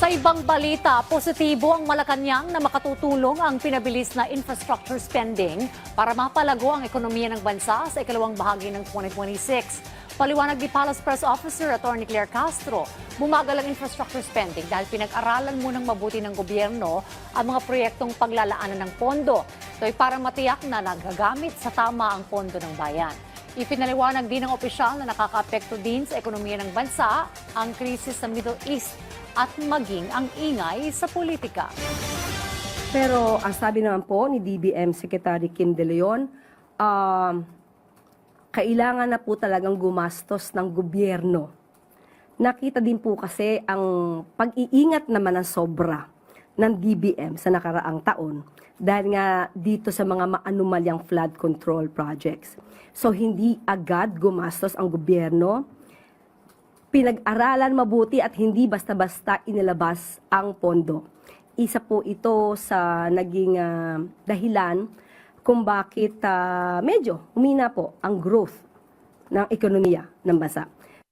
Sa ibang balita, positibo ang Malacanang na makatutulong ang pinabilis na infrastructure spending para mapalago ang ekonomiya ng bansa sa ikalawang bahagi ng 2026. Paliwanag ni Palace Press Officer Atty. Claire Castro, bumagal ang infrastructure spending dahil pinag-aralan munang mabuti ng gobyerno ang mga proyektong paglalaanan ng pondo. Ito ay para matiyak na nagagamit sa tama ang pondo ng bayan. Ipinaliwanag din ng opisyal na nakakaapekto din sa ekonomiya ng bansa ang krisis sa Middle East at maging ang ingay sa politika. Pero ang sabi naman po ni DBM Secretary Kim De Leon, kailangan na po talagang gumastos ng gobyerno. Nakita din po kasi ang pag-iingat naman ng sobra ng DBM sa nakaraang taon dahil nga dito sa mga maanumalyang flood control projects. So hindi agad gumastos ang gobyerno, pinag-aralan mabuti at hindi basta-basta inilabas ang pondo. Isa po ito sa naging dahilan kung bakit medyo humina po ang growth ng ekonomiya ng bansa.